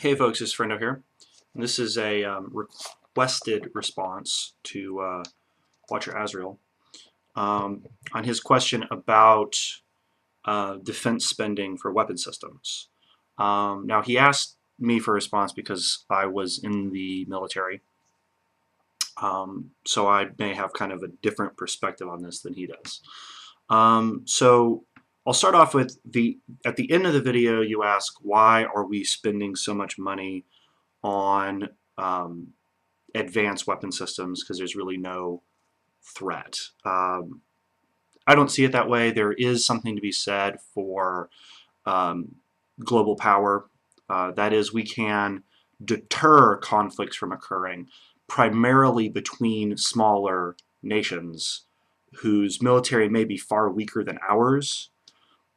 Hey folks, it's Friendo here. This is a requested response to Watcher Azrael on his question about defense spending for weapon systems. Now he asked me for a response because I was in the military, so I may have kind of a different perspective on this than he does. So I'll start off with at the end of the video you ask, why are we spending so much money on advanced weapon systems, because there's really no threat. I don't see it that way. There is something to be said for global power. That is, we can deter conflicts from occurring primarily between smaller nations whose military may be far weaker than ours,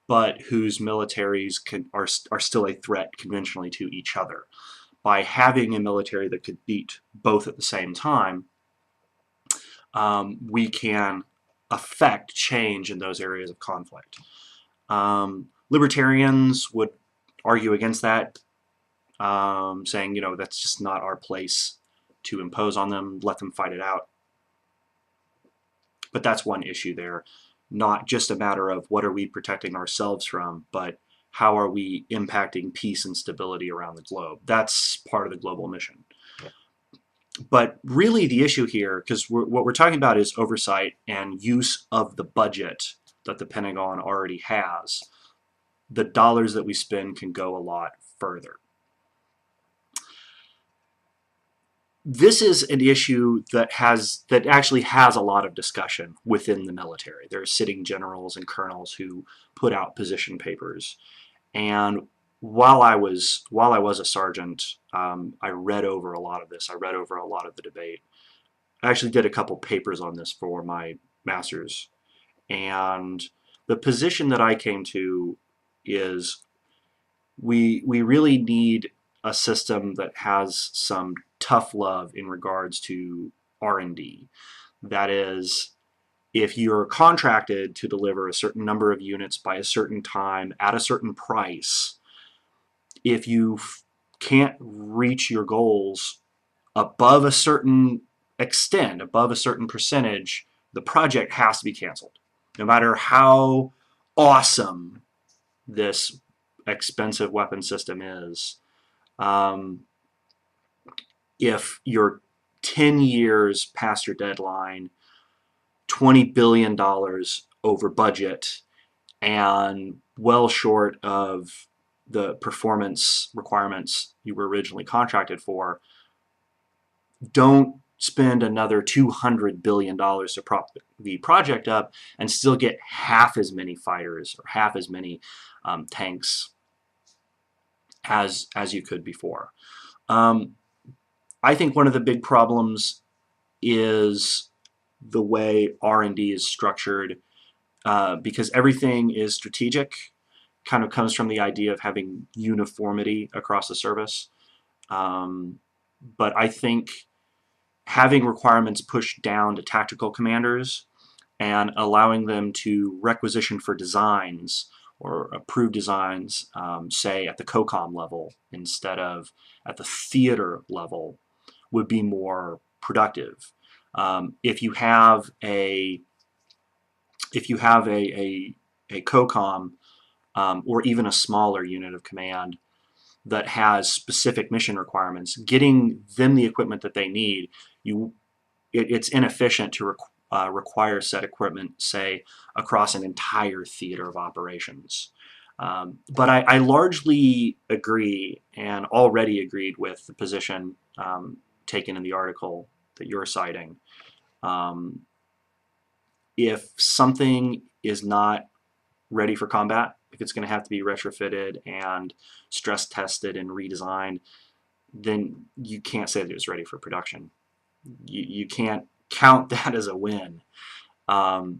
but whose militaries are still a threat conventionally to each other. By having a military that could beat both at the same time, we can affect change in those areas of conflict. Libertarians would argue against that, saying, that's just not our place to impose on them, let them fight it out. But that's one issue there. Not just a matter of what are we protecting ourselves from, but how are we impacting peace and stability around the globe. That's part of the global mission. But really the issue here, because what we're talking about is oversight and use of the budget that the Pentagon already has. The dollars that we spend can go a lot further. This is an issue that actually has a lot of discussion within the military. There are sitting generals and colonels who put out position papers. And while I was a sergeant, I read over a lot of this. I read over a lot of the debate. I actually did a couple papers on this for my master's. And the position that I came to is we really need a system that has some tough love in regards to R&D. That is, if you're contracted to deliver a certain number of units by a certain time at a certain price, if you can't reach your goals above a certain extent, above a certain percentage, the project has to be canceled. No matter how awesome this expensive weapon system is, if you're 10 years past your deadline, $20 billion over budget, and well short of the performance requirements you were originally contracted for, don't spend another $200 billion to prop the project up and still get half as many fighters or half as many tanks as you could before. I think one of the big problems is the way R&D is structured, because everything is strategic, kind of comes from the idea of having uniformity across the service. But I think having requirements pushed down to tactical commanders and allowing them to requisition for designs or approve designs, say at the COCOM level instead of at the theater level, would be more productive. If you have a COCOM or even a smaller unit of command that has specific mission requirements, getting them the equipment that they need, it's inefficient to require said equipment, say, across an entire theater of operations. But I largely agree, and already agreed with the position taken in the article that you're citing. If something is not ready for combat, if it's going to have to be retrofitted and stress tested and redesigned, then you can't say that it's ready for production. You can't count that as a win. But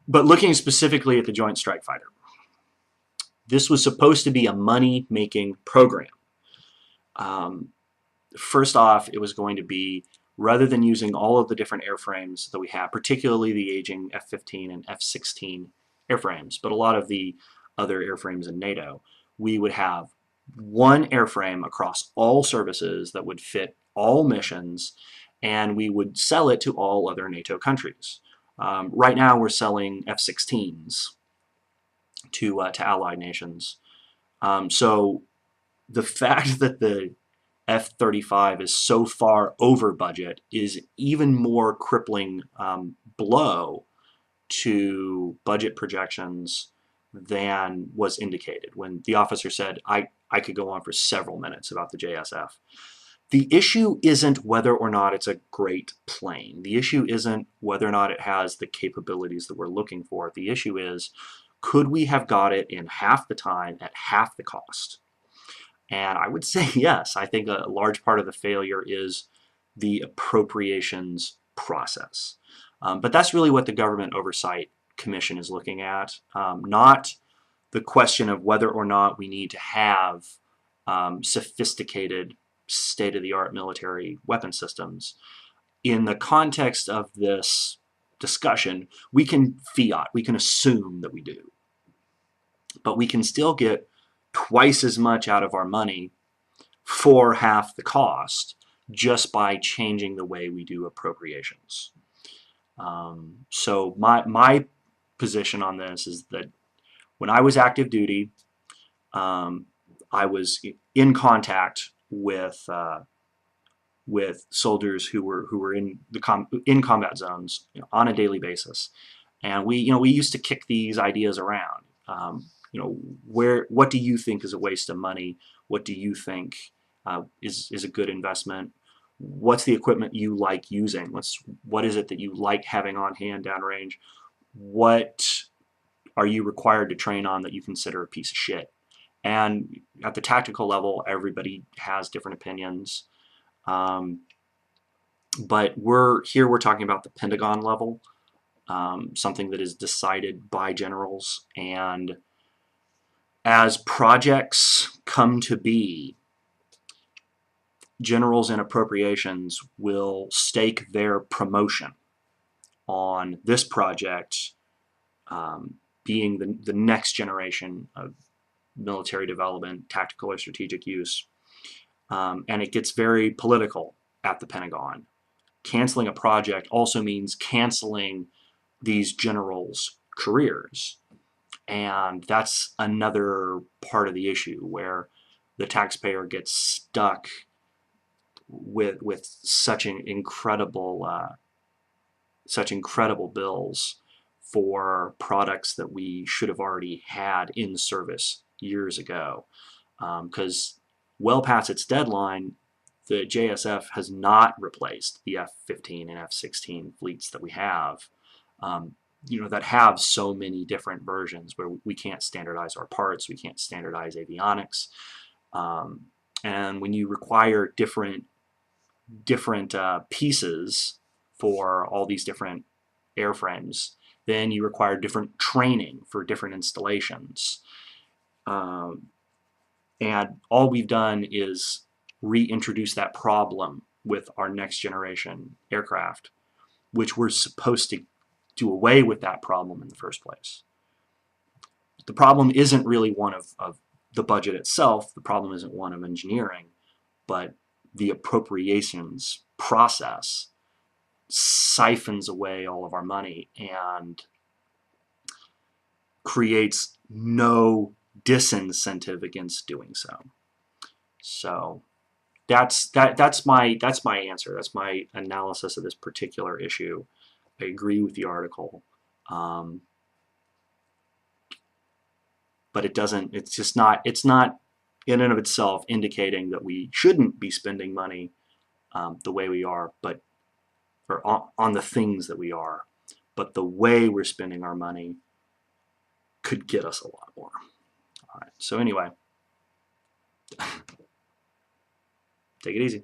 looking specifically at the Joint Strike Fighter, this was supposed to be a money-making program. First off, it was going to be, rather than using all of the different airframes that we have, particularly the aging F-15 and F-16 airframes, but a lot of the other airframes in NATO, we would have one airframe across all services that would fit all missions, and we would sell it to all other NATO countries. Right now we're selling F-16s to allied nations. So the fact that the F-35 is so far over budget is even more crippling blow to budget projections than was indicated when the officer said, I could go on for several minutes about the JSF. The issue isn't whether or not it's a great plane. The issue isn't whether or not it has the capabilities that we're looking for. The issue is, could we have got it in half the time at half the cost? And I would say yes. I think a large part of the failure is the appropriations process. But that's really what the Government Oversight Commission is looking at, not the question of whether or not we need to have sophisticated state-of-the-art military weapon systems. In the context of this discussion, we can assume that we do. But we can still get twice as much out of our money for half the cost just by changing the way we do appropriations. So my position on this is that when I was active duty, I was in contact with soldiers who were in in combat zones, on a daily basis, and we used to kick these ideas around. What do you think is a waste of money? What do you think is a good investment? What's the equipment you like using? What is it that you like having on hand downrange? What are you required to train on that you consider a piece of shit? And at the tactical level, everybody has different opinions. But we're talking about the Pentagon level, something that is decided by generals. And as projects come to be, generals and appropriations will stake their promotion on this project being the next generation of military development, tactical or strategic use. And it gets very political at the Pentagon. Canceling a project also means canceling these generals' careers. And that's another part of the issue where the taxpayer gets stuck with such incredible bills for products that we should have already had in service years ago. Because well past its deadline, the JSF has not replaced the F-15 and F-16 fleets that we have, that have so many different versions where we can't standardize our parts, we can't standardize avionics, and when you require different pieces for all these different airframes, then you require different training for different installations. And all we've done is reintroduce that problem with our next generation aircraft, which we're supposed to do away with that problem in the first place. The problem isn't really one of the budget itself. The problem isn't one of engineering, but the appropriations process siphons away all of our money and creates no disincentive against doing so. So that's my answer. That's my analysis of this particular issue. I agree with the article, but it's not in and of itself indicating that we shouldn't be spending money the way we are, or on the things that we are, but the way we're spending our money could get us a lot more. All right, so anyway, take it easy.